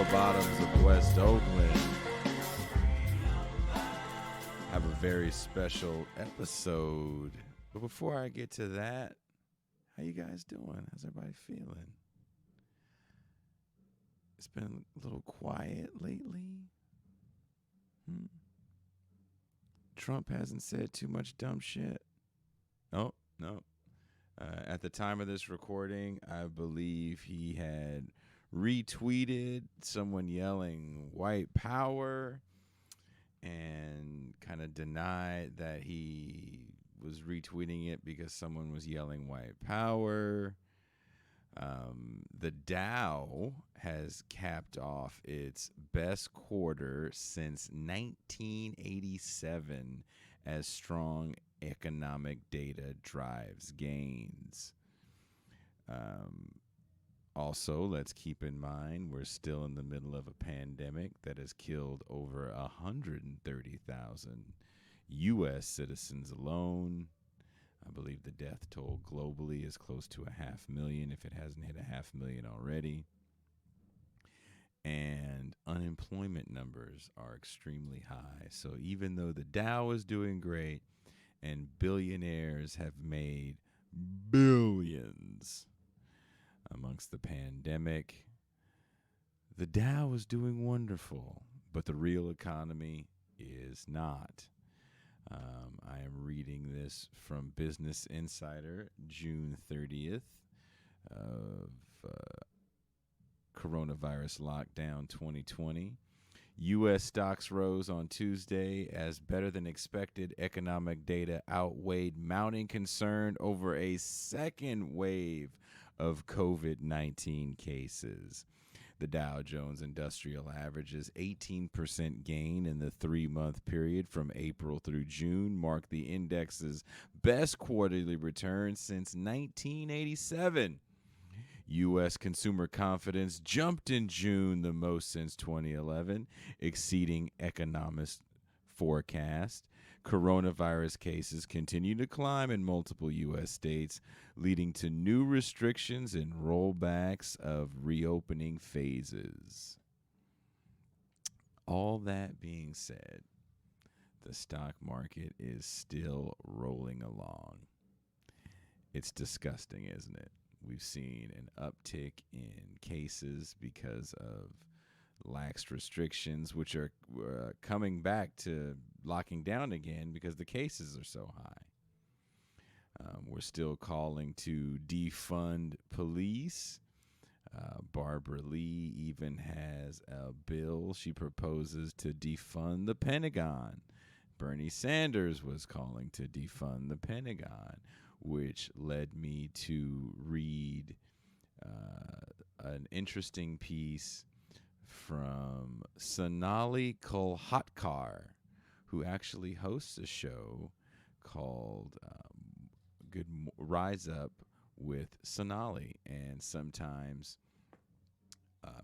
lower bottoms of West Oakland have a very special episode. But before I get to that, how you guys doing? How's everybody feeling? It's been a little quiet lately. Trump hasn't said too much dumb shit. Oh, no. At the time of this recording, I believe he had retweeted someone yelling white power and kind of denied that he was retweeting it because someone was yelling white power. The Dow has capped off its best quarter since 1987 as strong economic data drives gains. Also, let's keep in mind we're still in the middle of a pandemic that has killed over 130,000 U.S. citizens alone. I believe the death toll globally is close to 500,000 if it hasn't hit 500,000 already. And unemployment numbers are extremely high. So even though the Dow is doing great and billionaires have made billions amongst the pandemic, the Dow is doing wonderful, but the real economy is not. I am reading this from Business Insider, June 30th of coronavirus lockdown 2020. U.S. stocks rose on Tuesday as better than expected economic data outweighed mounting concern over a second wave of COVID-19 cases. The Dow Jones Industrial Average's 18% gain in the 3-month period from April through June marked the index's best quarterly return since 1987. U.S. consumer confidence jumped in June the most since 2011, exceeding economists' forecast. Coronavirus cases continue to climb in multiple U.S. states, leading to new restrictions and rollbacks of reopening phases. All that being said, the stock market is still rolling along. It's disgusting, isn't it? We've seen an uptick in cases because of lax restrictions, which are coming back to locking down again because the cases are so high. We're still calling to defund police. Barbara Lee even has a bill she proposes to defund the Pentagon. Bernie Sanders was calling to defund the Pentagon, which led me to read an interesting piece from Sonali Kolhatkar, who actually hosts a show called Rise Up with Sonali. And sometimes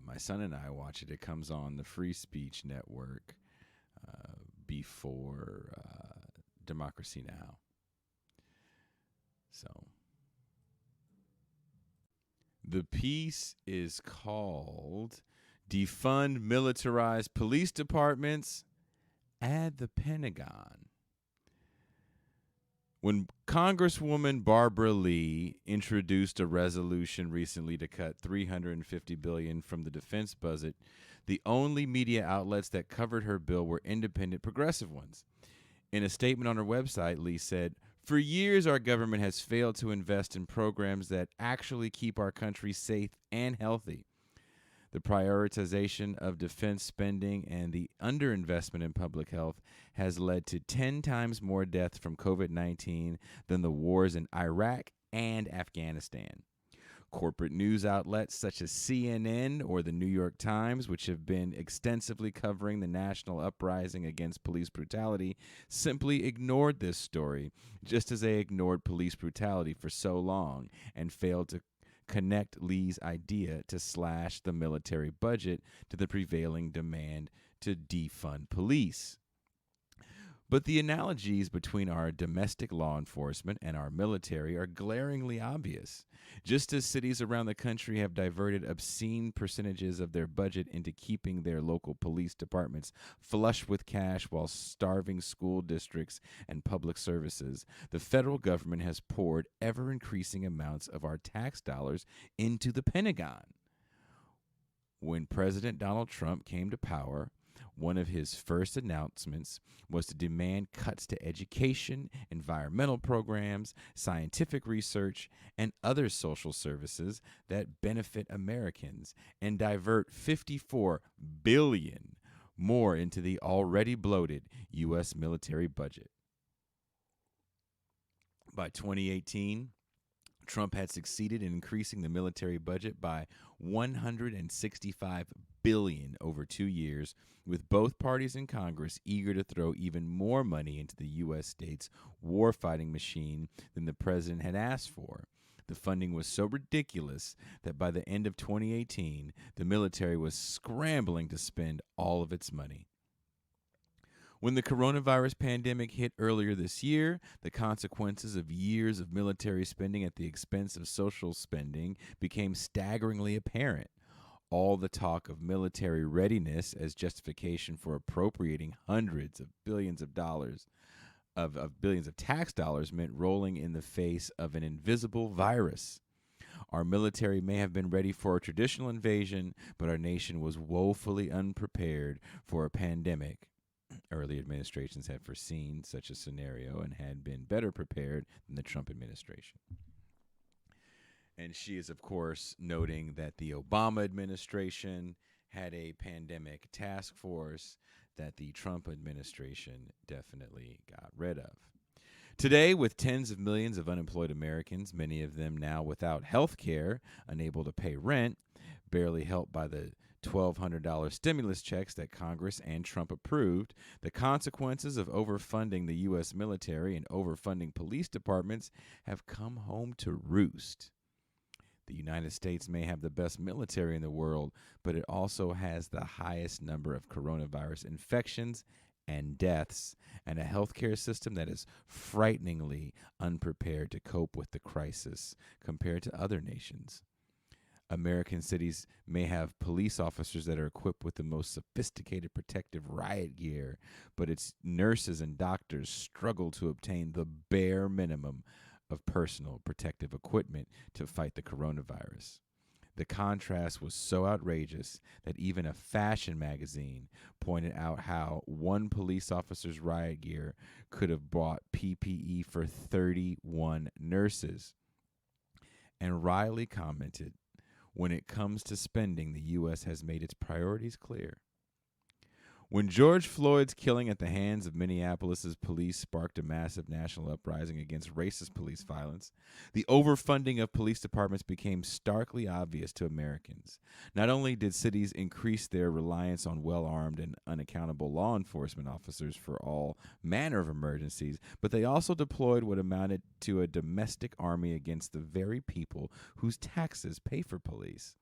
my son and I watch it. It comes on the Free Speech Network before Democracy Now! So the piece is called Defund Militarized Police Departments, Add the Pentagon. When Congresswoman Barbara Lee introduced a resolution recently to cut $350 billion from the defense budget, the only media outlets that covered her bill were independent progressive ones. In a statement on her website, Lee said, "For years, our government has failed to invest in programs that actually keep our country safe and healthy. The prioritization of defense spending and the underinvestment in public health has led to 10 times more deaths from COVID-19 than the wars in Iraq and Afghanistan. Corporate news outlets such as CNN or the New York Times, which have been extensively covering the national uprising against police brutality, simply ignored this story, just as they ignored police brutality for so long and failed to connect Lee's idea to slash the military budget to the prevailing demand to defund police. But the analogies between our domestic law enforcement and our military are glaringly obvious. Just as cities around the country have diverted obscene percentages of their budget into keeping their local police departments flush with cash while starving school districts and public services, the federal government has poured ever increasing amounts of our tax dollars into the Pentagon. When President Donald Trump came to power, one of his first announcements was to demand cuts to education, environmental programs, scientific research, and other social services that benefit Americans and divert $54 billion more into the already bloated U.S. military budget. By 2018, Trump had succeeded in increasing the military budget by $165 billion over 2 years, with both parties in Congress eager to throw even more money into the U.S. state's warfighting machine than the president had asked for. The funding was so ridiculous that by the end of 2018, the military was scrambling to spend all of its money. When the coronavirus pandemic hit earlier this year, the consequences of years of military spending at the expense of social spending became staggeringly apparent. All the talk of military readiness as justification for appropriating hundreds of billions of dollars of billions of tax dollars meant rolling in the face of an invisible virus. Our military may have been ready for a traditional invasion, but our nation was woefully unprepared for a pandemic. Early administrations had foreseen such a scenario and had been better prepared than the Trump administration. And she is, of course, noting that the Obama administration had a pandemic task force that the Trump administration definitely got rid of. Today, with tens of millions of unemployed Americans, many of them now without health care, unable to pay rent, barely helped by the $1,200 stimulus checks that Congress and Trump approved, the consequences of overfunding the U.S. military and overfunding police departments have come home to roost. The United States may have the best military in the world, but it also has the highest number of coronavirus infections and deaths, and a healthcare system that is frighteningly unprepared to cope with the crisis compared to other nations. American cities may have police officers that are equipped with the most sophisticated protective riot gear, but its nurses and doctors struggle to obtain the bare minimum of personal protective equipment to fight the coronavirus. The contrast was so outrageous that even a fashion magazine pointed out how one police officer's riot gear could have bought PPE for 31 nurses. And Riley commented, "When it comes to spending, the U.S. has made its priorities clear." When George Floyd's killing at the hands of Minneapolis's police sparked a massive national uprising against racist police violence, the overfunding of police departments became starkly obvious to Americans. Not only did cities increase their reliance on well-armed and unaccountable law enforcement officers for all manner of emergencies, but they also deployed what amounted to a domestic army against the very people whose taxes pay for police.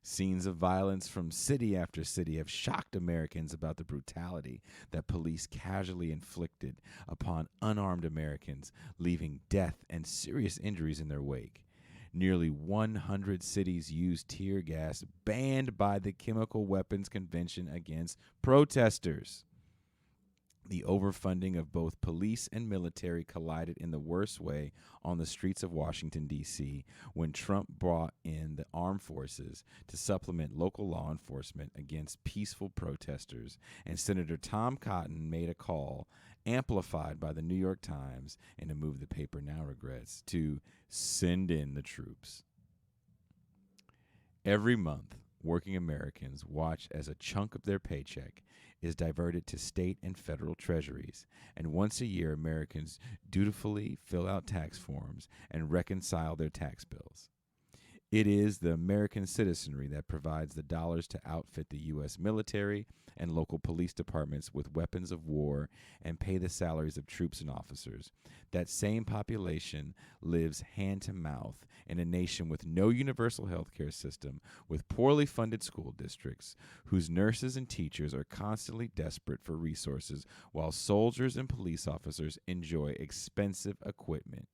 Scenes of violence from city after city have shocked Americans about the brutality that police casually inflicted upon unarmed Americans, leaving death and serious injuries in their wake. Nearly 100 cities used tear gas banned by the Chemical Weapons Convention against protesters. The overfunding of both police and military collided in the worst way on the streets of Washington, D.C., when Trump brought in the armed forces to supplement local law enforcement against peaceful protesters, and Senator Tom Cotton made a call, amplified by the New York Times in a move the paper now regrets, to send in the troops. Every month, working Americans watch as a chunk of their paycheck is diverted to state and federal treasuries, and once a year Americans dutifully fill out tax forms and reconcile their tax bills. It is the American citizenry that provides the dollars to outfit the U.S. military and local police departments with weapons of war and pay the salaries of troops and officers. That same population lives hand to mouth in a nation with no universal health care system, with poorly funded school districts, whose nurses and teachers are constantly desperate for resources, while soldiers and police officers enjoy expensive equipment.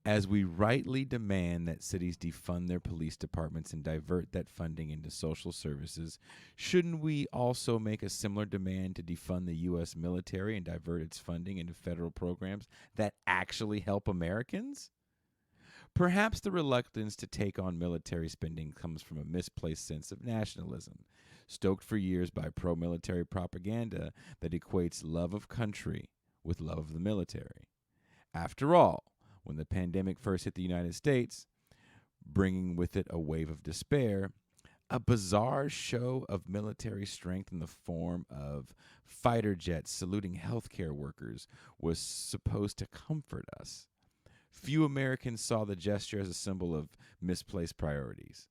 As we rightly demand that cities defund their police departments and divert that funding into social services, shouldn't we also make a similar demand to defund the U.S. military and divert its funding into federal programs that actually help Americans? Perhaps the reluctance to take on military spending comes from a misplaced sense of nationalism, stoked for years by pro-military propaganda that equates love of country with love of the military. After all, when the pandemic first hit the United States, bringing with it a wave of despair, a bizarre show of military strength in the form of fighter jets saluting healthcare workers was supposed to comfort us. Few Americans saw the gesture as a symbol of misplaced priorities.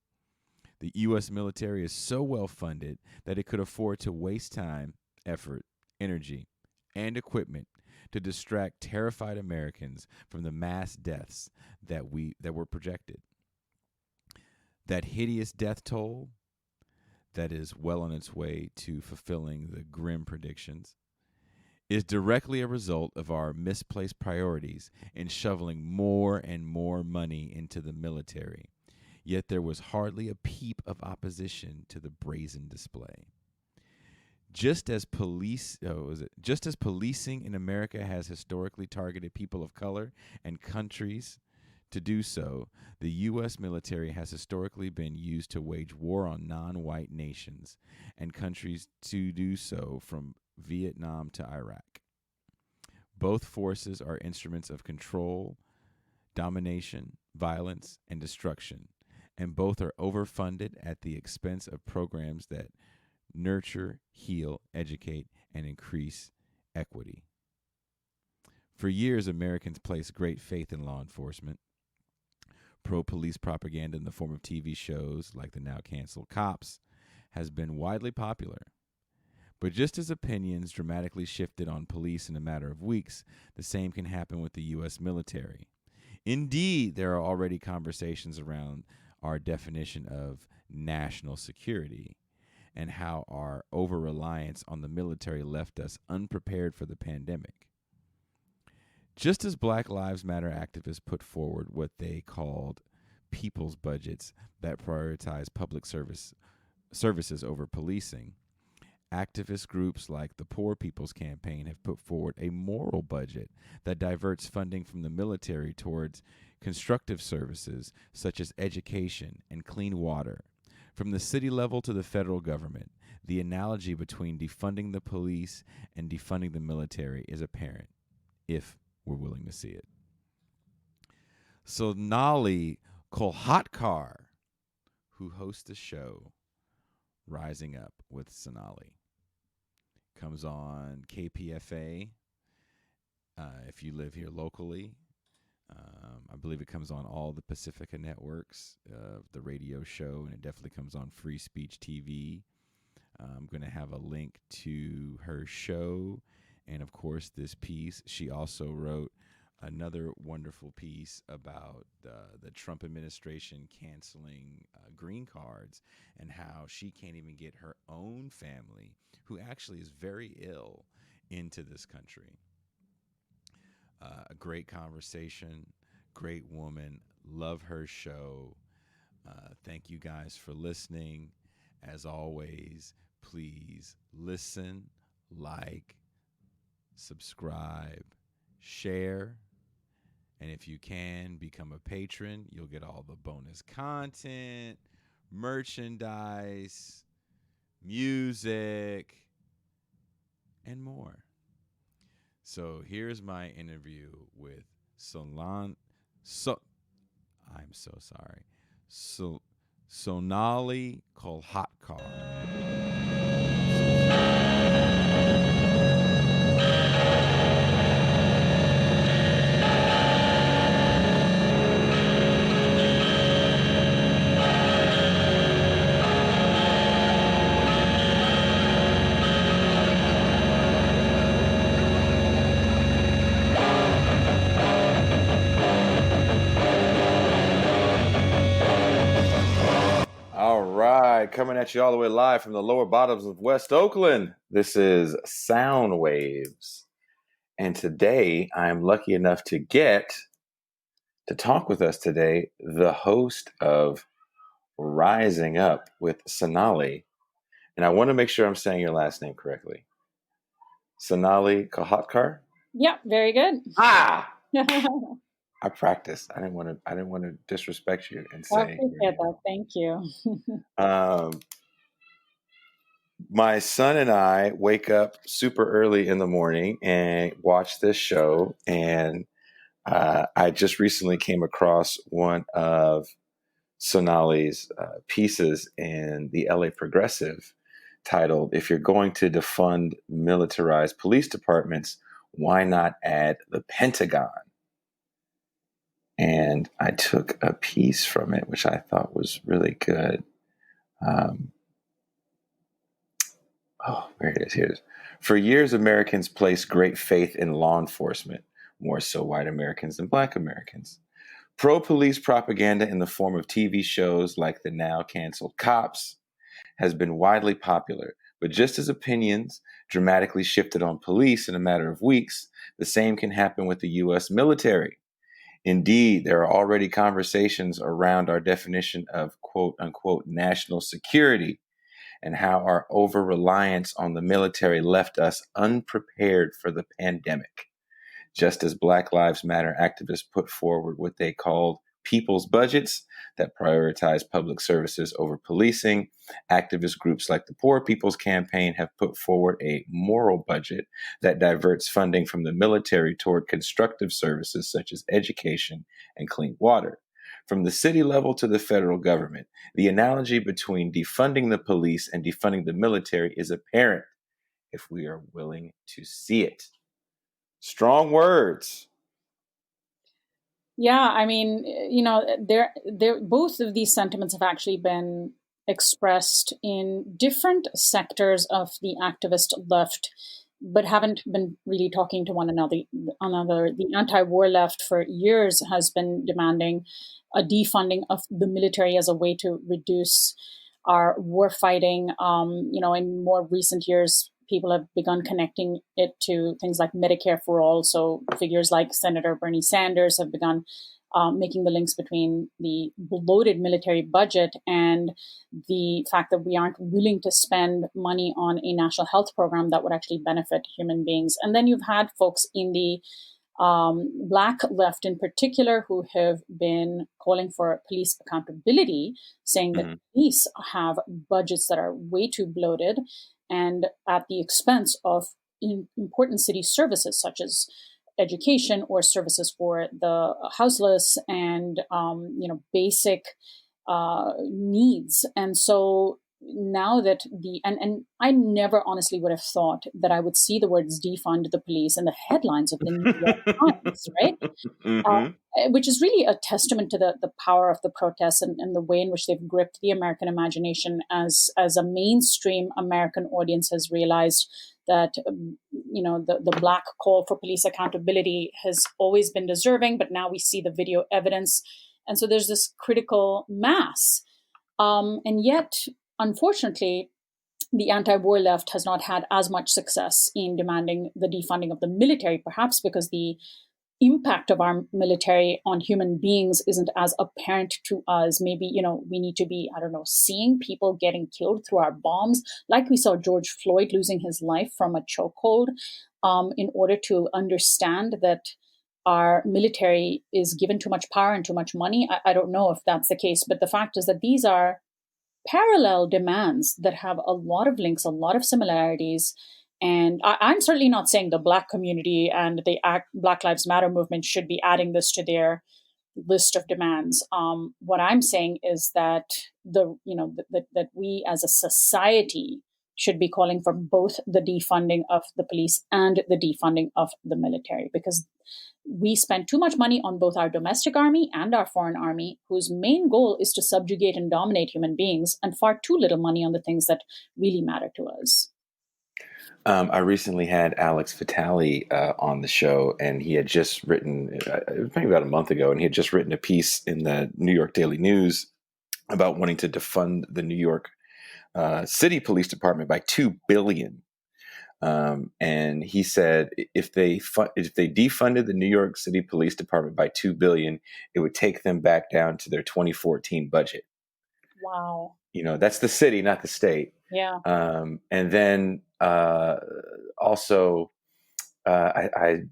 The U.S. military is so well funded that it could afford to waste time, effort, energy, and equipment to distract terrified Americans from the mass deaths that were projected. That hideous death toll that is well on its way to fulfilling the grim predictions is directly a result of our misplaced priorities in shoveling more and more money into the military. Yet there was hardly a peep of opposition to the brazen display. Just as policing in America has historically targeted people of color and countries to do so, the U.S. military has historically been used to wage war on non-white nations and countries to do so from Vietnam to Iraq. Both forces are instruments of control, domination, violence, and destruction, and both are overfunded at the expense of programs that nurture, heal, educate, and increase equity. For years, Americans placed great faith in law enforcement. Pro-police propaganda in the form of TV shows like the now canceled Cops has been widely popular. But just as opinions dramatically shifted on police in a matter of weeks, the same can happen with the U.S. military. Indeed, there are already conversations around our definition of national security and how our over-reliance on the military left us unprepared for the pandemic. Just as Black Lives Matter activists put forward what they called people's budgets that prioritize public services over policing, activist groups like the Poor People's Campaign have put forward a moral budget that diverts funding from the military towards constructive services such as education and clean water. From the city level to the federal government, the analogy between defunding the police and defunding the military is apparent, if we're willing to see it. Sonali Kolhatkar, who hosts the show Rising Up with Sonali, comes on KPFA if you live here locally. I believe it comes on all the Pacifica networks, the radio show, and it definitely comes on Free Speech TV. I'm going to have a link to her show and, of course, this piece. She also wrote another wonderful piece about the Trump administration canceling green cards and how she can't even get her own family, who actually is very ill, into this country. A great conversation, great woman, love her show. Thank you guys for listening. As always, please listen, like, subscribe, share, and if you can, become a patron. You'll get all the bonus content, merchandise, music, and more. So here's my interview with Sonali Kolhatkar. coming at you all the way live from the lower bottoms of West Oakland. This is Soundwaves. And today I'm lucky enough to get to talk with us today the host of Rising Up with Sonali. And I want to make sure I'm saying your last name correctly. Sonali Kolhatkar? Yeah, very good. I practiced. I didn't want to disrespect you and say. I appreciate that. Thank you. My son and I wake up super early in the morning and watch this show. And I just recently came across one of Sonali's pieces in the LA Progressive titled, "If you're going to defund militarized police departments, why not add the Pentagon?" And I took a piece from it, which I thought was really good. Here it is. Here it is. For years, Americans placed great faith in law enforcement, more so white Americans than black Americans. Pro-police propaganda in the form of TV shows like the now canceled Cops has been widely popular, but just as opinions dramatically shifted on police in a matter of weeks, the same can happen with the U.S. military. Indeed, there are already conversations around our definition of quote-unquote national security and how our over-reliance on the military left us unprepared for the pandemic. Just as Black Lives Matter activists put forward what they called people's budgets that prioritize public services over policing, activist groups like the Poor People's Campaign have put forward a moral budget that diverts funding from the military toward constructive services such as education and clean water. From the city level to the federal government, the analogy between defunding the police and defunding the military is apparent if we are willing to see it. Strong words. Yeah, I mean, both of these sentiments have actually been expressed in different sectors of the activist left, but haven't been really talking to one another. The anti-war left for years has been demanding a defunding of the military as a way to reduce our war fighting. In more recent years, people have begun connecting it to things like Medicare for all. So figures like Senator Bernie Sanders have begun making the links between the bloated military budget and the fact that we aren't willing to spend money on a national health program that would actually benefit human beings. And then you've had folks in the Black left in particular who have been calling for police accountability, saying that police have budgets that are way too bloated and at the expense of important city services such as education or services for the houseless and basic needs. And so now that and I never honestly would have thought that I would see the words defund the police in the headlines of the New York Times, right? Which is really a testament to the power of the protests and the way in which they've gripped the American imagination as a mainstream American audience has realized that, the Black call for police accountability has always been deserving, but now we see the video evidence. And so there's this critical mass. And yet, unfortunately, the anti-war left has not had as much success in demanding the defunding of the military, perhaps because the impact of our military on human beings isn't as apparent to us. Maybe, we need to be, seeing people getting killed through our bombs, like we saw George Floyd losing his life from a chokehold, in order to understand that our military is given too much power and too much money. I don't know if that's the case, but the fact is that these are parallel demands that have a lot of links, a lot of similarities. And I'm certainly not saying the Black community and the Black Lives Matter movement should be adding this to their list of demands. What I'm saying is that that we as a society should be calling for both the defunding of the police and the defunding of the military, because we spend too much money on both our domestic army and our foreign army, whose main goal is to subjugate and dominate human beings, and far too little money on the things that really matter to us. I recently had Alex Vitale on the show, and he had just written, it was maybe about a month ago, and he had just written a piece in the New York Daily News about wanting to defund the New York city police department by $2 billion. And he said if they defunded the New York City Police Department by $2 billion, it would take them back down to their 2014 budget. Wow. That's the city, not the state. Yeah. And then also, I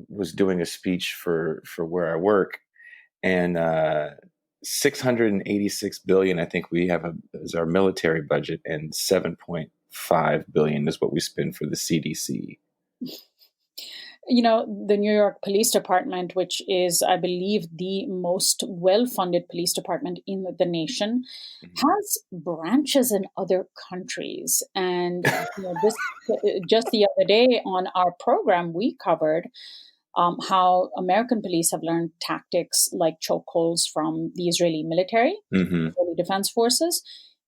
was doing a speech for where I work, and $686 billion, I think we have is our military budget, and $7.5 billion is what we spend for the CDC. The New York Police Department, which is, I believe, the most well-funded police department in the nation, has branches in other countries. And this just the other day on our program, we covered how American police have learned tactics like chokeholds from the Israeli military, Israeli Defense Forces.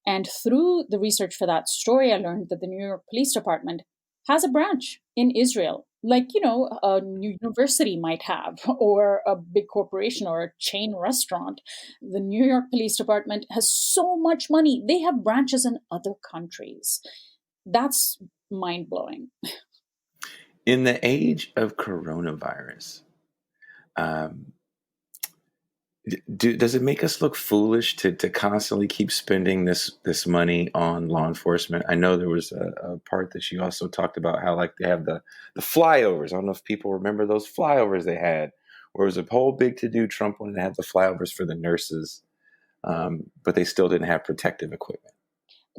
And through the research for that story, I learned that the New York Police Department has a branch in Israel, like, a university might have, or a big corporation or a chain restaurant. The New York Police Department has so much money. They have branches in other countries. That's mind-blowing. In the age of coronavirus, does it make us look foolish to constantly keep spending this money on law enforcement? I know there was a part that you also talked about how, like, they have the flyovers. I don't know if people remember those flyovers they had, where it was a whole big to-do. Trump wanted to have the flyovers for the nurses, but they still didn't have protective equipment.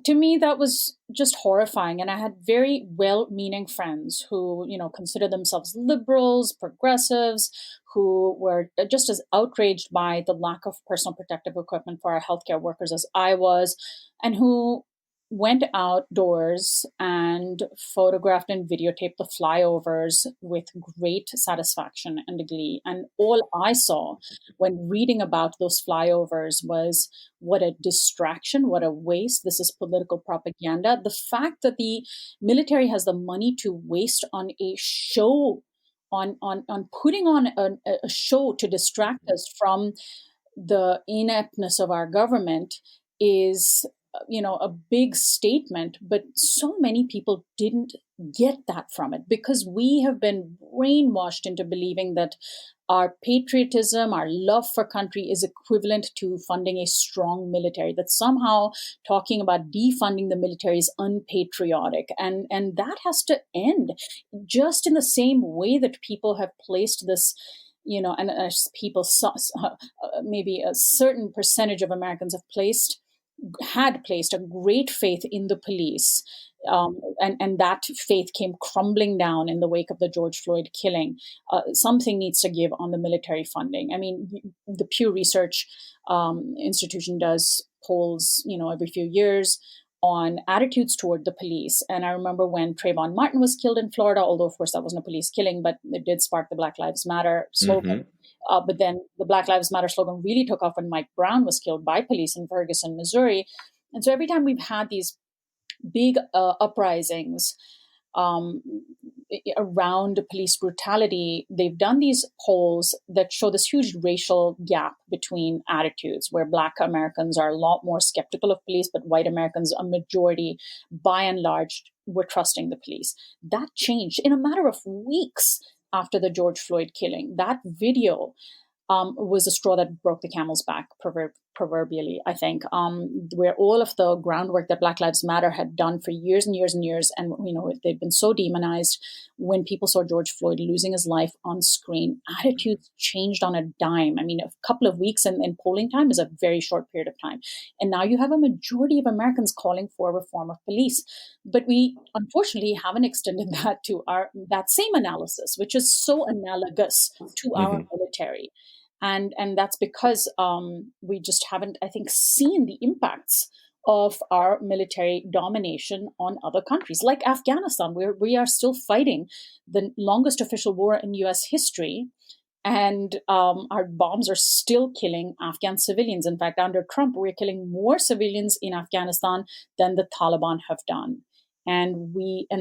To me, that was just horrifying. And I had very well-meaning friends who, consider themselves liberals, progressives, who were just as outraged by the lack of personal protective equipment for our healthcare workers as I was, and who went outdoors and photographed and videotaped the flyovers with great satisfaction and glee. And all I saw when reading about those flyovers was what a distraction, what a waste. This is political propaganda. The fact that the military has the money to waste on a show, on putting on a show to distract us from the ineptness of our government is a big statement, but so many people didn't get that from it because we have been brainwashed into believing that our patriotism, our love for country is equivalent to funding a strong military, that somehow talking about defunding the military is unpatriotic. And that has to end, just in the same way that people have placed this, and people, maybe a certain percentage of Americans had placed a great faith in the police, and that faith came crumbling down in the wake of the George Floyd killing. Something needs to give on the military funding. I mean, the Pew Research Institution does polls, every few years on attitudes toward the police. And I remember when Trayvon Martin was killed in Florida, although of course that wasn't a police killing, but it did spark the Black Lives Matter slogan. But then the Black Lives Matter slogan really took off when Mike Brown was killed by police in Ferguson, Missouri. And so every time we've had these big uprisings around police brutality, they've done these polls that show this huge racial gap between attitudes, where Black Americans are a lot more skeptical of police, but white Americans, a majority, by and large, were trusting the police. That changed in a matter of weeks after the George Floyd killing. That video was a straw that broke the camel's back, proverbially, I think, where all of the groundwork that Black Lives Matter had done for years and years and years, and they'd been so demonized, when people saw George Floyd losing his life on screen, attitudes changed on a dime. I mean, a couple of weeks in polling time is a very short period of time. And now you have a majority of Americans calling for reform of police. But we, unfortunately, haven't extended that to that same analysis, which is so analogous to our military. And that's because we just haven't, I think, seen the impacts of our military domination on other countries, like Afghanistan, where we are still fighting the longest official war in U.S. history. And our bombs are still killing Afghan civilians. In fact, under Trump, we're killing more civilians in Afghanistan than the Taliban have done. And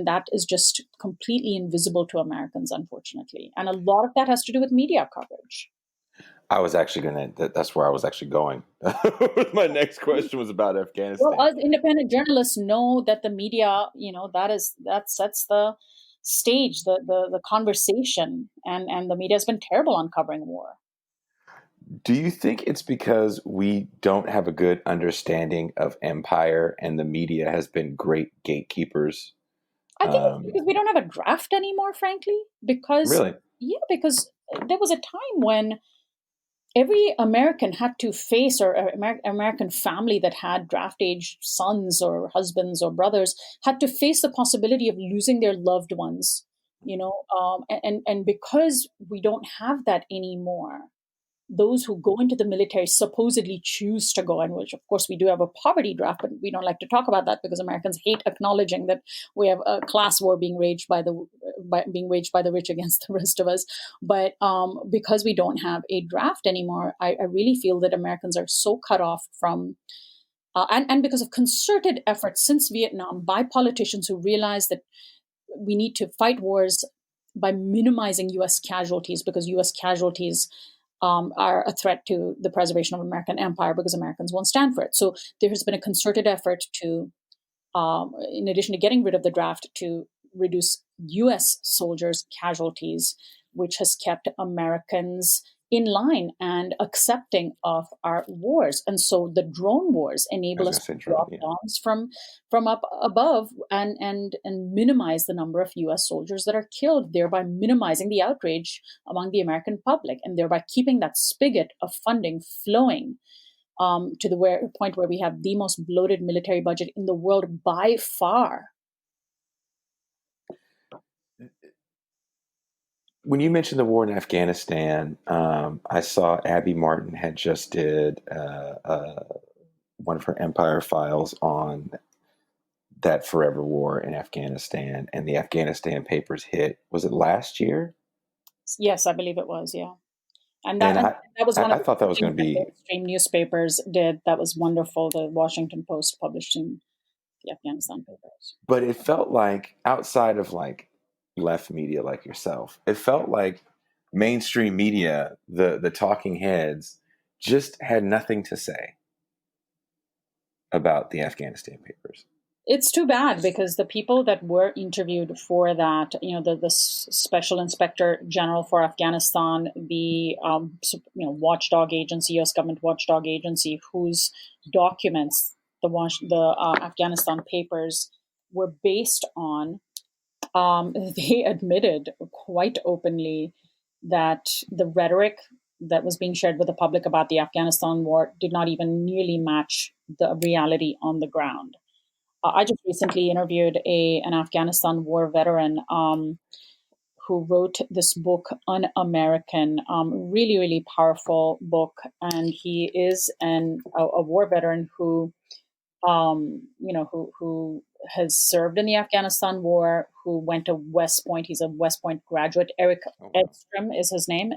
that is just completely invisible to Americans, unfortunately. And a lot of that has to do with media coverage. I was actually that's where I was actually going. My next question was about Well, Afghanistan. us independent journalists know that the media, that sets the stage, the conversation, and the media has been terrible on covering war. Do you think it's because we don't have a good understanding of empire and the media has been great gatekeepers? I think it's because we don't have a draft anymore, frankly. Because Really? because there was a time when every American had to face, or American family that had draft age sons or husbands or brothers had to face the possibility of losing their loved ones. And because we don't have that anymore, those who go into the military supposedly choose to go, and which of course we do have a poverty draft, but we don't like to talk about that because Americans hate acknowledging that we have a class war being waged by the rich against the rest of us. But because we don't have a draft anymore, I really feel that Americans are so cut off from and because of concerted efforts since Vietnam by politicians who realize that we need to fight wars by minimizing U.S. casualties, because U.S. casualties are a threat to the preservation of American empire, because Americans won't stand for it. So there has been a concerted effort to, in addition to getting rid of the draft, to reduce U.S. soldiers' casualties, which has kept Americans in line and accepting of our wars. And so the drone wars enable us to drop bombs from up above and minimize the number of U.S. soldiers that are killed, thereby minimizing the outrage among the American public, and thereby keeping that spigot of funding flowing to the point where we have the most bloated military budget in the world by far. When you mentioned the war in Afghanistan, I saw Abby Martin had just did one of her Empire files on that forever war in Afghanistan, and the Afghanistan papers hit. Was it last year? Yes, I believe it was. Yeah, and that was one of I thought that was going to be mainstream newspapers did. That was wonderful. The Washington Post publishing the Afghanistan papers. But it felt like, outside of like left media like yourself, it felt like mainstream media, the talking heads, just had nothing to say about the Afghanistan papers. It's too bad, because the people that were interviewed for that, the Special Inspector General for Afghanistan, the watchdog agency, U.S. government watchdog agency, whose documents the Afghanistan papers were based on, they admitted quite openly that the rhetoric that was being shared with the public about the Afghanistan war did not even nearly match the reality on the ground. I just recently interviewed an Afghanistan war veteran who wrote this book, Un-American, really, really powerful book. And he is a war veteran who has served in the Afghanistan war, who went to West Point. He's a West Point graduate. Eric Edstrom is his name,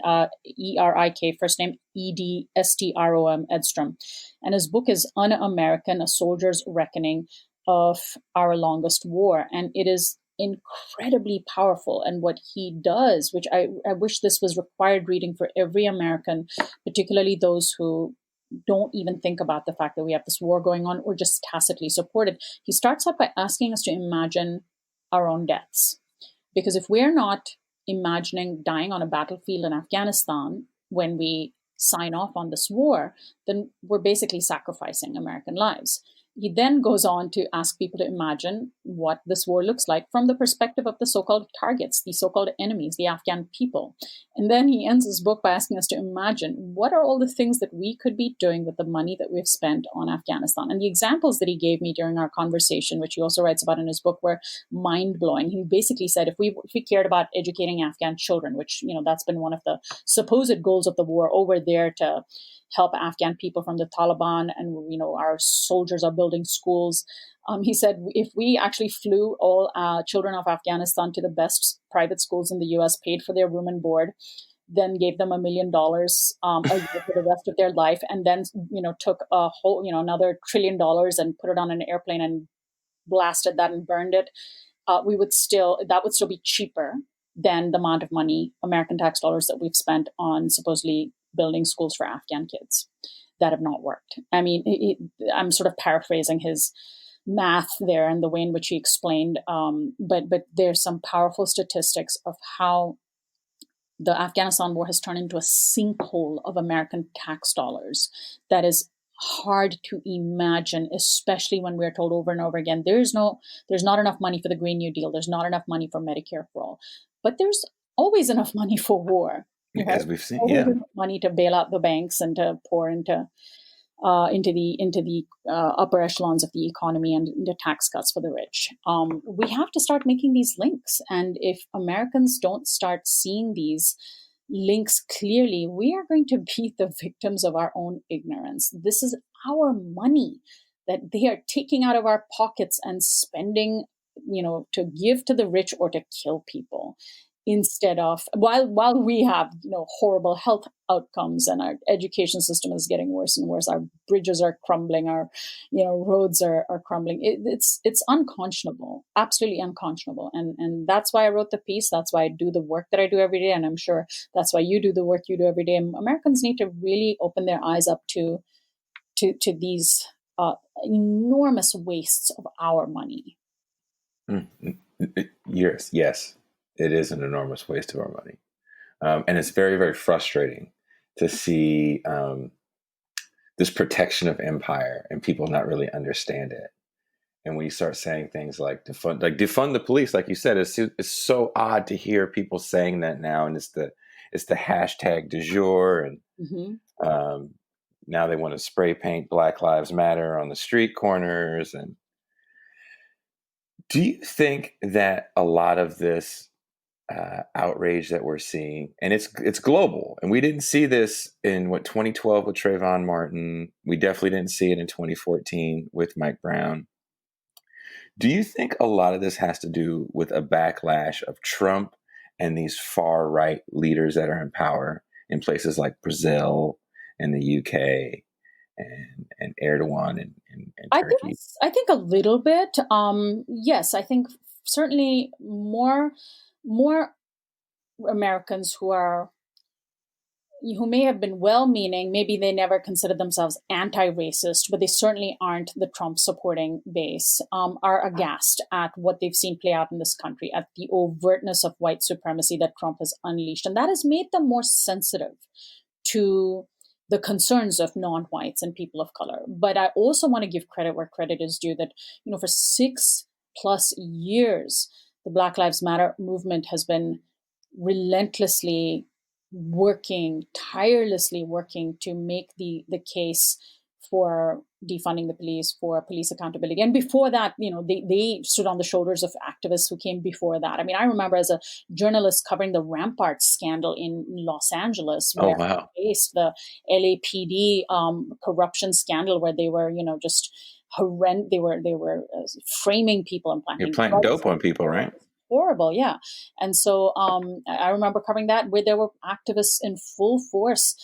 E-R-I-K, first name E-D-S-T-R-O-M, Edstrom. And his book is Un-American, A Soldier's Reckoning of Our Longest War. And it is incredibly powerful. And what he does, which I wish this was required reading for every American, particularly those who don't even think about the fact that we have this war going on or just tacitly support it. He starts out by asking us to imagine our own deaths. Because if we're not imagining dying on a battlefield in Afghanistan when we sign off on this war, then we're basically sacrificing American lives. He then goes on to ask people to imagine what this war looks like from the perspective of the so-called targets, the so-called enemies, the Afghan people. And then he ends his book by asking us to imagine what are all the things that we could be doing with the money that we've spent on Afghanistan. And the examples that he gave me during our conversation, which he also writes about in his book, were mind-blowing. He basically said if we cared about educating Afghan children, which, that's been one of the supposed goals of the war, over there to help Afghan people from the Taliban, and our soldiers are building schools. He said if we actually flew all children of Afghanistan to the best private schools in the U.S., paid for their room and board, then gave them $1 million a year for the rest of their life, and then took a whole another $1 trillion and put it on an airplane and blasted that and burned it, that would still be cheaper than the amount of money, American tax dollars, that we've spent on supposedly building schools for Afghan kids that have not worked. I mean, I'm sort of paraphrasing his math there and the way in which he explained, but there's some powerful statistics of how the Afghanistan war has turned into a sinkhole of American tax dollars that is hard to imagine, especially when we're told over and over again, there's not enough money for the Green New Deal. There's not enough money for Medicare for all, but there's always enough money for war. As we've seen, always enough money to bail out the banks and to pour into the upper echelons of the economy and into tax cuts for the rich. We have to start making these links. And if Americans don't start seeing these links clearly, we are going to be the victims of our own ignorance. This is our money that they are taking out of our pockets and spending, to give to the rich or to kill people. Instead of while we have horrible health outcomes and our education system is getting worse and worse, our bridges are crumbling, our roads are crumbling. It's unconscionable, absolutely unconscionable, and that's why I wrote the piece. That's why I do the work that I do every day, and I'm sure that's why you do the work you do every day. And Americans need to really open their eyes up to these enormous wastes of our money. Yes. It is an enormous waste of our money. And it's very, very frustrating to see this protection of empire and people not really understand it. And when you start saying things like defund the police, like you said, it's so odd to hear people saying that now. And it's the hashtag du jour. And now they want to spray paint Black Lives Matter on the street corners. And do you think that a lot of this outrage that we're seeing, and it's global, and we didn't see this in 2012 with Trayvon Martin, we definitely didn't see it in 2014 with Mike Brown. Do you think a lot of this has to do with a backlash of Trump and these far right leaders that are in power in places like Brazil and the UK and Erdogan and Turkey? I think a little bit. Yes, I think certainly more Americans who may have been well-meaning, maybe they never considered themselves anti-racist, but they certainly aren't the Trump-supporting base, are aghast at what they've seen play out in this country, at the overtness of white supremacy that Trump has unleashed. And that has made them more sensitive to the concerns of non-whites and people of color. But I also want to give credit where credit is due, that, for 6+ years, the Black Lives Matter movement has been relentlessly tirelessly working to make the case for defunding the police, for police accountability. And before that, they stood on the shoulders of activists who came before that. I mean, I remember as a journalist covering the Rampart scandal in Los Angeles, where they faced the LAPD corruption scandal, where they were, just horrendous. They were framing people and planting. You're planting dope on people, right? Horrible, yeah. And so I remember covering that, where there were activists in full force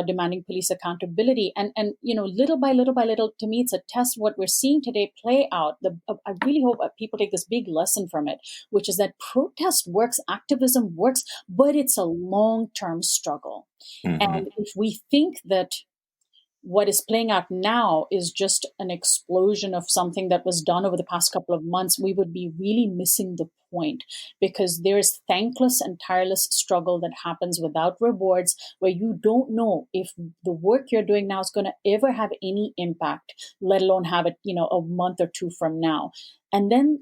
demanding police accountability. And little by little, to me, it's a test of what we're seeing today play out. I really hope people take this big lesson from it, which is that protest works, activism works, but it's a long-term struggle. Mm-hmm. And if we think that what is playing out now is just an explosion of something that was done over the past couple of months, we would be really missing the point, because there is thankless and tireless struggle that happens without rewards, where you don't know if the work you're doing now is going to ever have any impact, let alone have it, a month or two from now. And then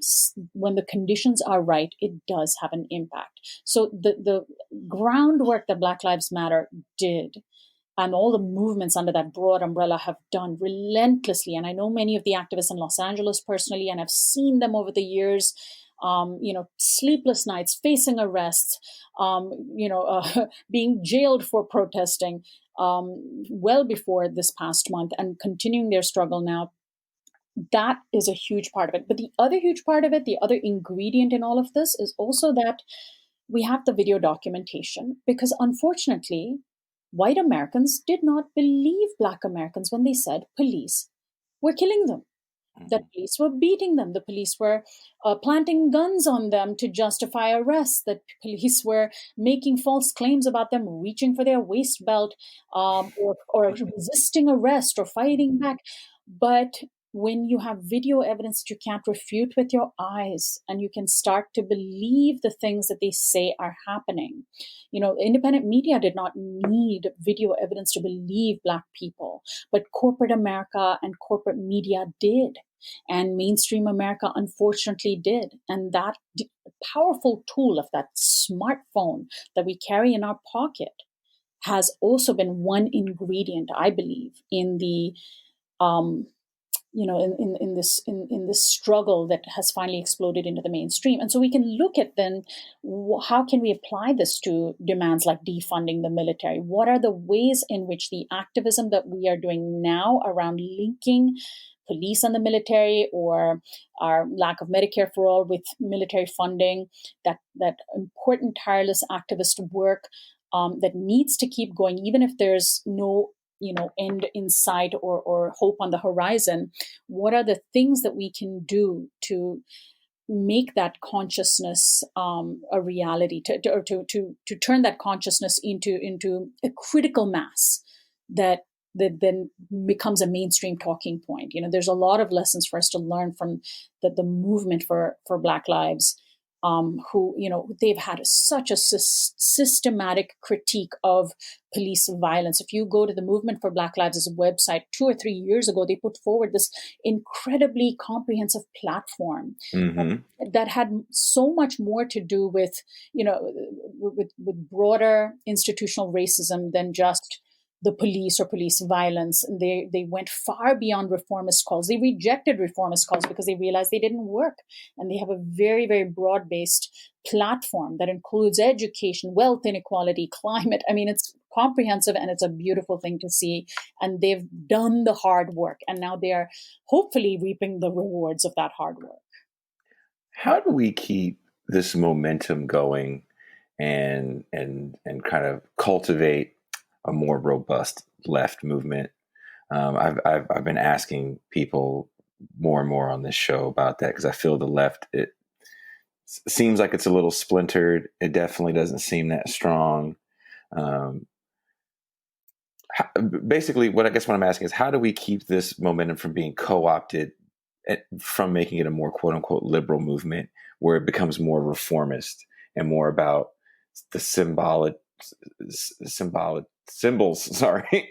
when the conditions are right, it does have an impact. So the groundwork that Black Lives Matter did, and all the movements under that broad umbrella, have done relentlessly. And I know many of the activists in Los Angeles personally, and I've seen them over the years, sleepless nights, facing arrests, being jailed for protesting well before this past month, and continuing their struggle now. That is a huge part of it. But the other huge part of it, the other ingredient in all of this, is also that we have the video documentation, because unfortunately, white Americans did not believe Black Americans when they said police were killing them. that police were beating them, the police were planting guns on them to justify arrests, that police were making false claims about them reaching for their waist belt, or resisting arrest or fighting back. But when you have video evidence that you can't refute with your eyes, and you can start to believe the things that they say are happening. Independent media did not need video evidence to believe Black people, but corporate America and corporate media did. And mainstream America, unfortunately, did. And that powerful tool of that smartphone that we carry in our pocket has also been one ingredient, I believe, in the in this struggle that has finally exploded into the mainstream. And so we can look at then, how can we apply this to demands like defunding the military? What are the ways in which the activism that we are doing now around linking police and the military, or our lack of Medicare for all with military funding, that important tireless activist work that needs to keep going, even if there's no end in sight or hope on the horizon? What are the things that we can do to make that consciousness a reality, to turn that consciousness into a critical mass that then becomes a mainstream talking point? There's a lot of lessons for us to learn from the movement for Black lives, who, they've had such a systematic critique of police violence. If you go to the Movement for Black Lives' website 2 or 3 years ago, they put forward this incredibly comprehensive platform that had so much more to do with, with broader institutional racism than just the police or police violence. And they went far beyond reformist calls. They rejected reformist calls because they realized they didn't work. And they have a very, very broad-based platform that includes education, wealth inequality, climate. I mean, it's comprehensive, and it's a beautiful thing to see. And they've done the hard work, and now they are hopefully reaping the rewards of that hard work. How do we keep this momentum going and kind of cultivate a more robust left movement? I've been asking people more and more on this show about that, because I feel the left, it seems like it's a little splintered. It definitely doesn't seem that strong. Basically, what I'm asking is, how do we keep this momentum from being co-opted, from making it a more quote unquote liberal movement, where it becomes more reformist and more about the symbols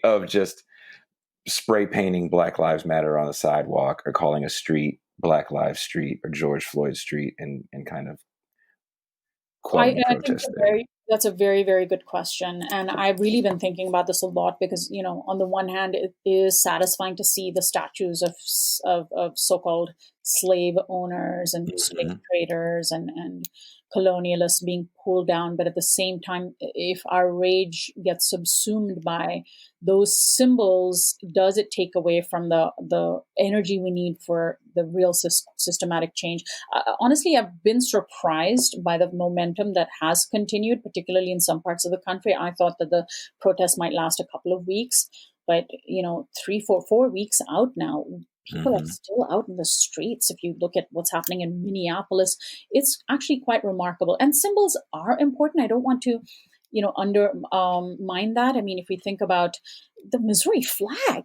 of just spray painting Black Lives Matter on the sidewalk, or calling a street Black Lives Street or George Floyd Street, and kind of quelling protest there? That's a very, very good question. And I've really been thinking about this a lot, because, on the one hand, it is satisfying to see the statues of so-called slave owners and slave traders and colonialists being pulled down. But at the same time, if our rage gets subsumed by those symbols, does it take away from the energy we need for the real systematic change? Honestly, I've been surprised by the momentum that has continued, particularly in some parts of the country. I thought that the protests might last a couple of weeks, but 4 weeks out now, people are still out in the streets. If you look at what's happening in Minneapolis, it's actually quite remarkable. And symbols are important. I don't want to, undermine that. I mean, if we think about the Mississippi flag,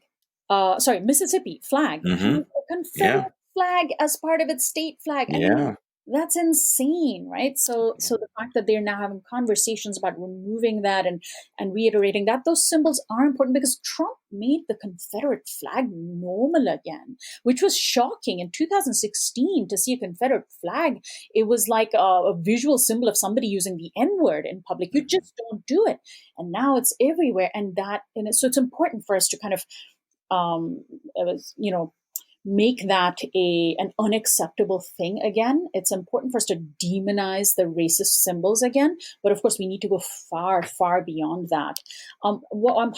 the Confederate flag as part of its state flag. I mean, that's insane, right? So the fact that they're now having conversations about removing that and reiterating that, those symbols are important, because Trump made the Confederate flag normal again, which was shocking. In 2016, to see a Confederate flag, it was like a visual symbol of somebody using the N-word in public. You just don't do it. And now it's everywhere. So it's important for us to kind of, make that an unacceptable thing again. It's important for us to demonize the racist symbols again. But of course, we need to go far, far beyond that. I'm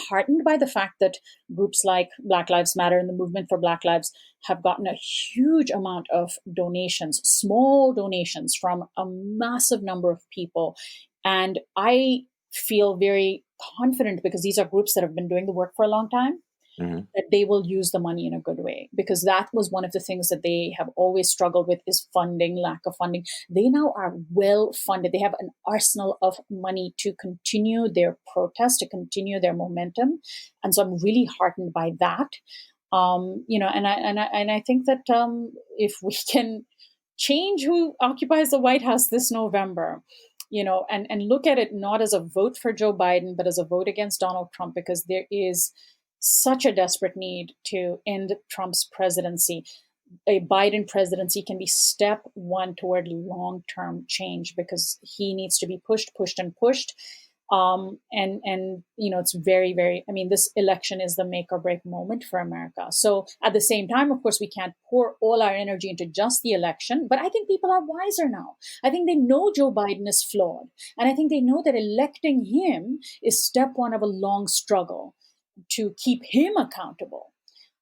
heartened by the fact that groups like Black Lives Matter and the Movement for Black Lives have gotten a huge amount of donations, small donations from a massive number of people. And I feel very confident, because these are groups that have been doing the work for a long time. Mhm. that they will use the money in a good way, because that was one of the things that they have always struggled with, is funding, lack of funding. They now are well funded. They have an arsenal of money to continue their protest, to continue their momentum. And so I'm really heartened by that. And I think that if we can change who occupies the White House this November, and look at it not as a vote for Joe Biden, but as a vote against Donald Trump, because there is such a desperate need to end Trump's presidency. A Biden presidency can be step one toward long-term change, because he needs to be pushed, and pushed. It's very, very, this election is the make or break moment for America. So at the same time, of course, we can't pour all our energy into just the election, but I think people are wiser now. I think they know Joe Biden is flawed. And I think they know that electing him is step one of a long struggle to keep him accountable.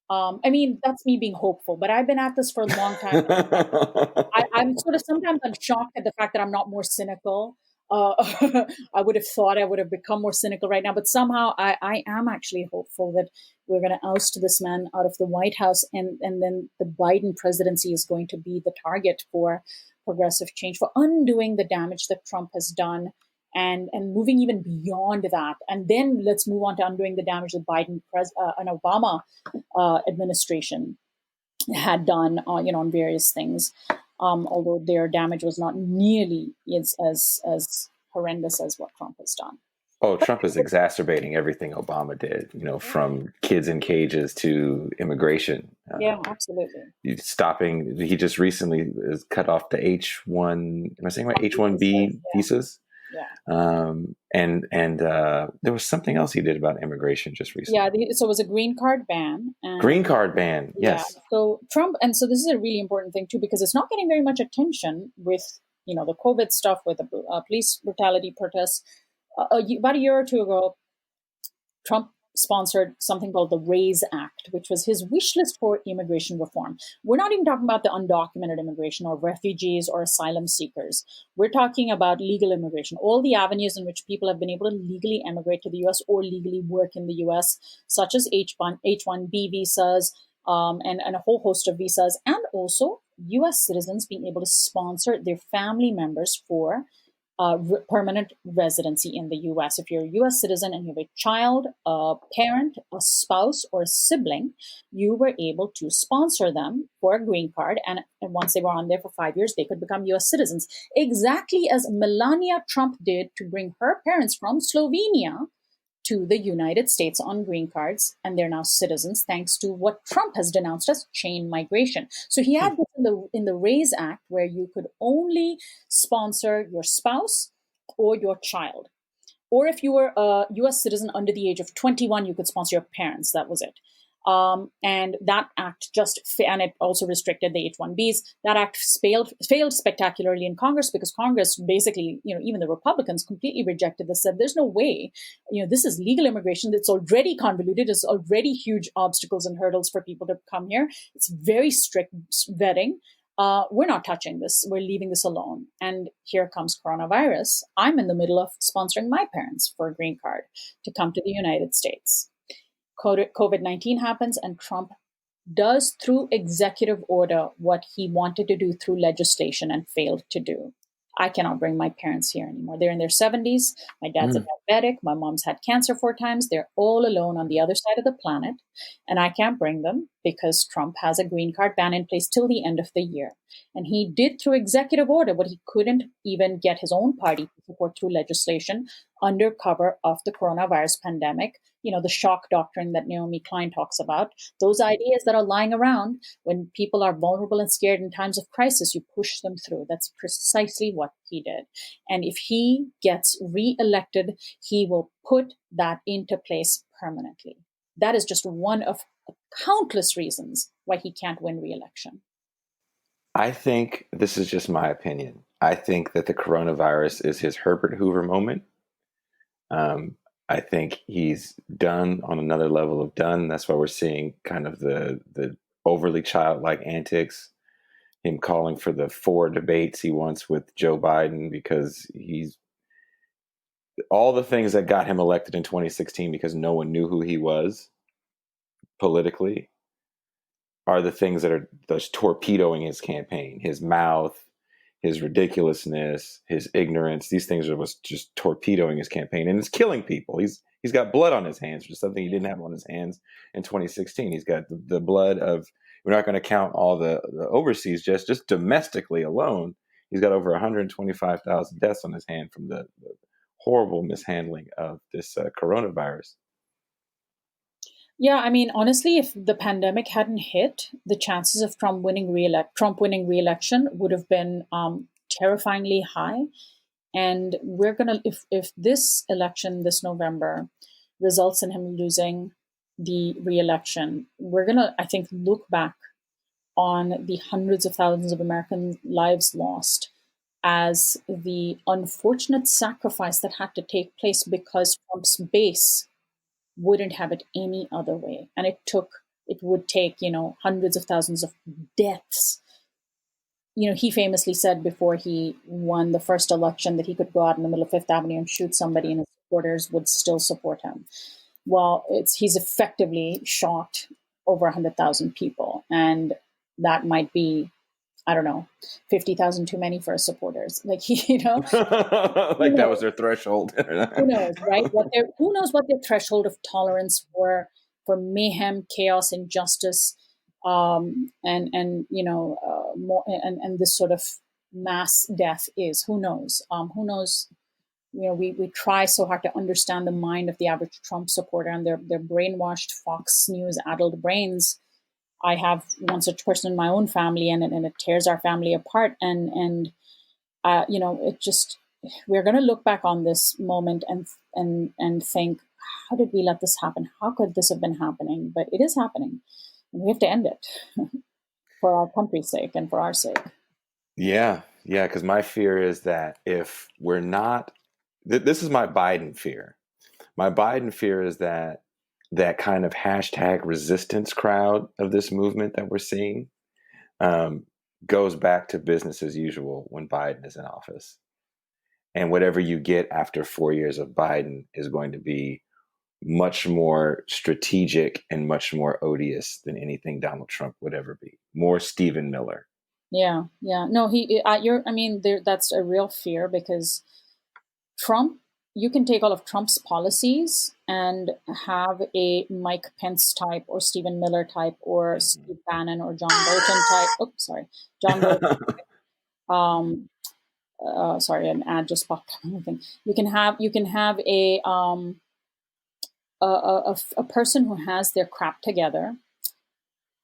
That's me being hopeful, but I've been at this for a long time. I'm sometimes I'm shocked at the fact that I'm not more cynical. I would have thought I would have become more cynical right now, but somehow I am actually hopeful that we're going to oust this man out of the White House, and then the Biden presidency is going to be the target for progressive change, for undoing the damage that Trump has done, and moving even beyond that. And then let's move on to undoing the damage that Biden and Obama administration had done, on various things. Although their damage was not nearly as horrendous as what Trump has done. Oh, Trump is exacerbating everything Obama did, from kids in cages to immigration. Yeah, absolutely. He just recently cut off the H1, am I saying right? H1B visas. Yeah. And there was something else he did about immigration just recently. Yeah, so it was a green card ban. Green card ban, yes. Yeah, so Trump, and so this is a really important thing too, because it's not getting very much attention with, the COVID stuff, with the police brutality protests. About a year or two ago, Trump sponsored something called the RAISE Act, which was his wish list for immigration reform. We're not even talking about the undocumented immigration or refugees or asylum seekers. We're talking about legal immigration, all the avenues in which people have been able to legally emigrate to the U.S. or legally work in the U.S., such as H1B visas, and a whole host of visas, and also U.S. citizens being able to sponsor their family members for permanent residency in the U.S. If you're a U.S. citizen and you have a child, a parent, a spouse, or a sibling, you were able to sponsor them for a green card. And once they were on there for 5 years, they could become U.S. citizens. Exactly as Melania Trump did to bring her parents from Slovenia to the United States on green cards, and they're now citizens thanks to what Trump has denounced as chain migration. So he had this in the RAISE Act, where you could only sponsor your spouse or your child. Or if you were a U.S. citizen under the age of 21, you could sponsor your parents. That was it. And that act and it also restricted the H-1Bs. That act failed spectacularly in Congress, because Congress basically, even the Republicans completely rejected this, said there's no way, this is legal immigration that's already convoluted, it's already huge obstacles and hurdles for people to come here. It's very strict vetting. We're not touching this. We're leaving this alone. And here comes coronavirus. I'm in the middle of sponsoring my parents for a green card to come to the United States. COVID-19 happens, and Trump does through executive order what he wanted to do through legislation and failed to do. I cannot bring my parents here anymore. They're in their 70s. My dad's a diabetic. My mom's had cancer 4 times. They're all alone on the other side of the planet. And I can't bring them because Trump has a green card ban in place till the end of the year. And he did through executive order what he couldn't even get his own party to support through legislation under cover of the coronavirus pandemic. The shock doctrine that Naomi Klein talks about, those ideas that are lying around when people are vulnerable and scared in times of crisis, you push them through. That's precisely what he did. And if he gets reelected, he will put that into place permanently. That is just one of countless reasons why he can't win reelection. I think this is just my opinion. I think that the coronavirus is his Herbert Hoover moment. I think he's done on another level of done. That's why we're seeing kind of the overly childlike antics, him calling for the 4 debates he wants with Joe Biden, because he's all the things that got him elected in 2016 because no one knew who he was. politically are the things that are just torpedoing his campaign. His mouth, his ridiculousness, his ignorance. These things are what's just torpedoing his campaign, and it's killing people. He's got blood on his hands, which is something he didn't have on his hands in 2016. He's got the blood of. We're not going to count all the overseas, just domestically alone. He's got over 125,000 deaths on his hand from the horrible mishandling of this coronavirus. Yeah, I mean, honestly, if the pandemic hadn't hit, the chances of Trump winning re-election would have been terrifyingly high. And we're gonna, if this election this November results in him losing the re-election, we're gonna, I think, look back on the hundreds of thousands of American lives lost as the unfortunate sacrifice that had to take place because Trump's base wouldn't have it any other way. And it would take, hundreds of thousands of deaths. He famously said before he won the first election that he could go out in the middle of Fifth Avenue and shoot somebody and his supporters would still support him. Well, he's effectively shot over 100,000 people. And that might be, I don't know, 50,000 too many for his supporters. Like that was their threshold. Who knows, right? Who knows what their threshold of tolerance for mayhem, chaos, injustice, and this sort of mass death is. Who knows? Who knows? We try so hard to understand the mind of the average Trump supporter and their brainwashed Fox News addled brains. I have one such person in my own family, and it tears our family apart. And it just, we're going to look back on this moment and think, how did we let this happen? How could this have been happening? But it is happening, and we have to end it for our country's sake and for our sake. Yeah, because my fear is that if we're not, this is my Biden fear. My Biden fear is that kind of hashtag resistance crowd of this movement that we're seeing goes back to business as usual when Biden is in office. And whatever you get after 4 years of Biden is going to be much more strategic and much more odious than anything Donald Trump would ever be. More Stephen Miller. Yeah. No, that's a real fear because Trump, you can take all of Trump's policies and have a Mike Pence type or Stephen Miller type or Steve Bannon or John Bolton type. Oh, sorry. John Bolton type. Sorry, an ad just popped up. You can have a person who has their crap together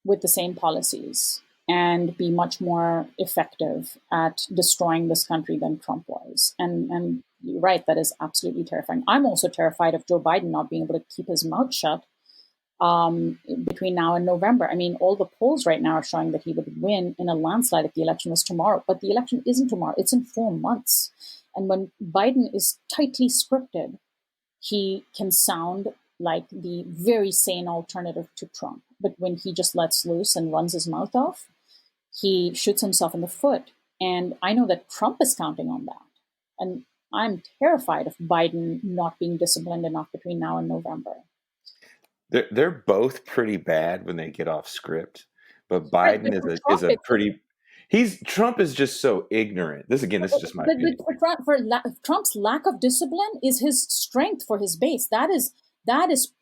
with the same policies and be much more effective at destroying this country than Trump was. And you're right, that is absolutely terrifying. I'm also terrified of Joe Biden not being able to keep his mouth shut between now and November. I mean, all the polls right now are showing that he would win in a landslide if the election was tomorrow. But the election isn't tomorrow. It's in 4 months. And when Biden is tightly scripted, he can sound like the very sane alternative to Trump. But when he just lets loose and runs his mouth off, he shoots himself in the foot. And I know that Trump is counting on that. And I'm terrified of Biden not being disciplined enough between now and November. They're both pretty bad when they get off script, but Biden is a pretty. Trump is just so ignorant. This is just my opinion. Trump's lack of discipline is his strength for his base. That is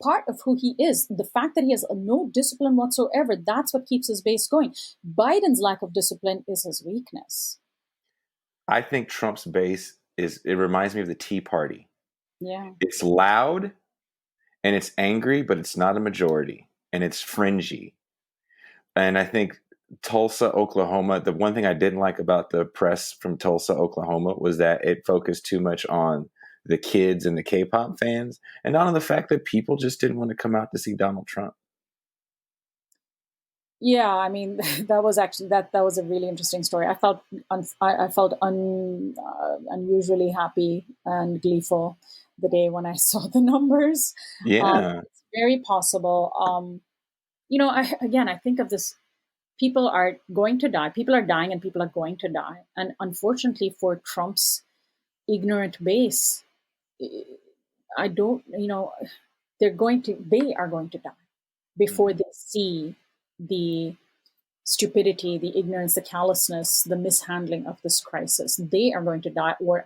part of who he is. The fact that he has no discipline whatsoever, that's what keeps his base going. Biden's lack of discipline is his weakness. I think Trump's base it reminds me of the Tea Party. Yeah. It's loud and it's angry, but it's not a majority and it's fringy. And I think Tulsa, Oklahoma, the one thing I didn't like about the press from Tulsa, Oklahoma was that it focused too much on the kids and the K-pop fans and not on the fact that people just didn't want to come out to see Donald Trump. Yeah, I mean, that was actually that was a really interesting story. I felt unusually happy and gleeful the day when I saw the numbers. Yeah, it's very possible. I think of this. People are going to die. People are dying, and people are going to die. And unfortunately, for Trump's ignorant base, they are going to die. before they see the stupidity, the ignorance, the callousness, the mishandling of this crisis. They are going to die or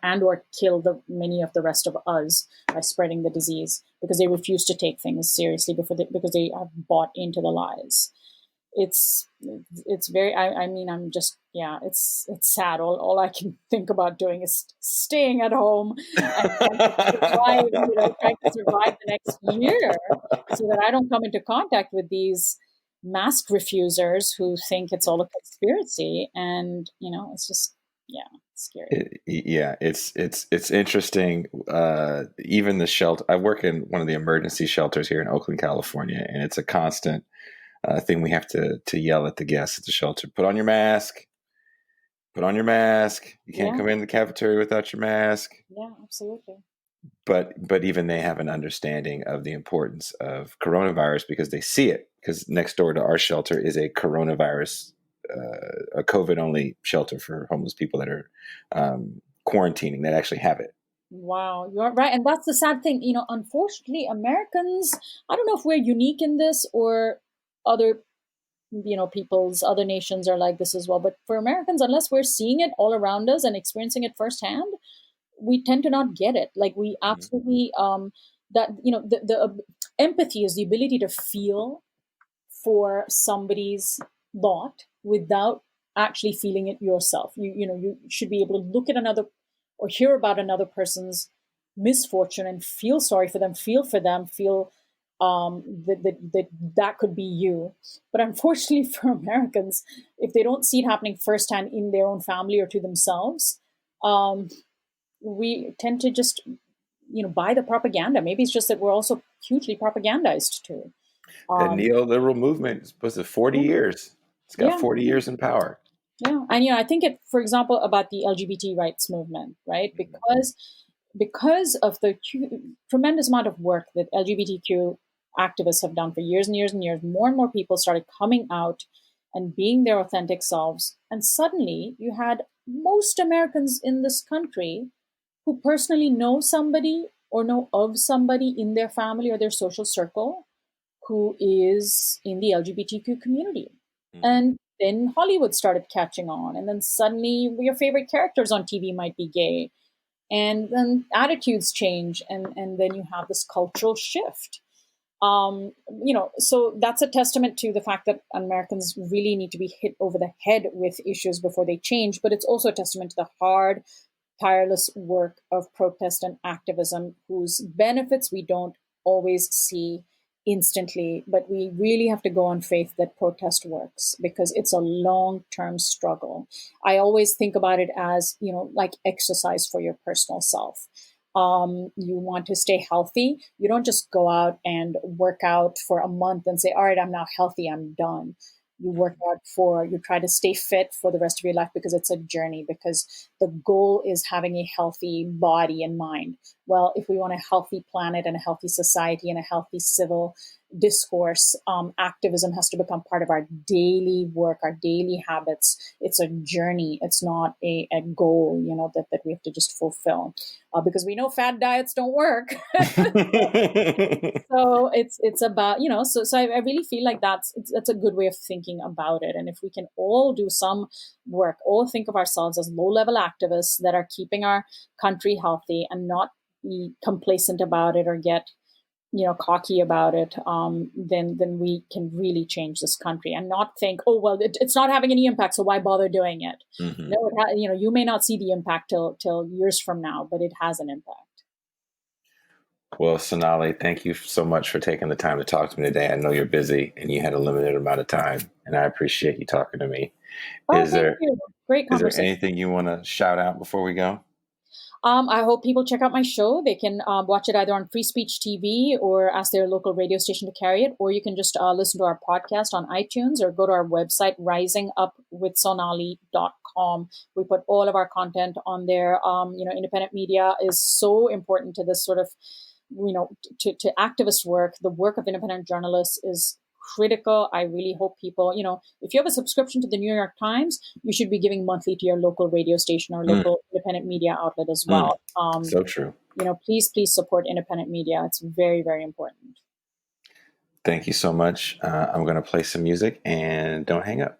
kill many of the rest of us by spreading the disease because they refuse to take things seriously because they have bought into the lies. It's very, I mean, I'm just, it's sad. All I can think about doing is staying at home and trying to survive the next year so that I don't come into contact with these mask refusers who think it's all a conspiracy. And, it's just, scary. It's interesting. Even the shelter, I work in one of the emergency shelters here in Oakland, California, and it's a constant thing we have to yell at the guests at the shelter. Put on your mask. Put on your mask. You can't come in the cafeteria without your mask. Yeah, absolutely. But even they have an understanding of the importance of coronavirus because they see it. Because next door to our shelter is a coronavirus, a COVID-only shelter for homeless people that are quarantining, that actually have it. Wow, you're right. And that's the sad thing. Unfortunately, Americans, I don't know if we're unique in this or other other nations are like this as well. But for Americans, unless we're seeing it all around us and experiencing it firsthand, we tend to not get it. Like we absolutely, the empathy is the ability to feel for somebody's lot without actually feeling it yourself. You should be able to look at another or hear about another person's misfortune and feel sorry for them, feel for them, feel that could be you. But unfortunately for Americans, if they don't see it happening firsthand in their own family or to themselves, we tend to just, buy the propaganda. Maybe it's just that we're also hugely propagandized too. The neoliberal movement was 40 years. It's got 40 years in power. Yeah. And, I think for example, about the LGBT rights movement, right? Because of the tremendous amount of work that LGBTQ activists have done for years and years and years, more and more people started coming out and being their authentic selves. And suddenly you had most Americans in this country who personally know somebody or know of somebody in their family or their social circle who is in the LGBTQ community. And then Hollywood started catching on. And then suddenly your favorite characters on TV might be gay. And then attitudes change. And then you have this cultural shift. So that's a testament to the fact that Americans really need to be hit over the head with issues before they change. But it's also a testament to the hard, tireless work of protest and activism whose benefits we don't always see instantly, but we really have to go on faith that protest works because it's a long-term struggle. I always think about it as, like exercise for your personal self. You want to stay healthy. You don't just go out and work out for a month and say, all right, I'm now healthy, I'm done. You work out you try to stay fit for the rest of your life because it's a journey, because the goal is having a healthy body and mind. Well, if we want a healthy planet and a healthy society and a healthy civil discourse, activism has to become part of our daily work, our daily habits. It's a journey. It's not a goal, that we have to just fulfill because we know fad diets don't work. So it's about, so I really feel like that's a good way of thinking about it. And if we can all do some work, all think of ourselves as low-level activists that are keeping our country healthy and not be complacent about it or get cocky about it, then we can really change this country and not think, oh, well, it's not having any impact, so why bother doing it? No, you may not see the impact till years from now, but it has an impact. Well, Sonali, thank you so much for taking the time to talk to me today. I know you're busy and you had a limited amount of time, and I appreciate you talking to me. Thank you. Great conversation. Is there anything you want to shout out before we go? I hope people check out my show. They can watch it either on Free Speech TV or ask their local radio station to carry it, or you can just listen to our podcast on iTunes or go to our website, risingupwithsonali.com. We put all of our content on there. Independent media is so important to this sort of, to activist work. The work of independent journalists is critical. I really hope people, if you have a subscription to the New York Times, you should be giving monthly to your local radio station or local independent media outlet as well. So true. Please support independent media. It's very, very important. Thank you so much. I'm going to play some music and don't hang up.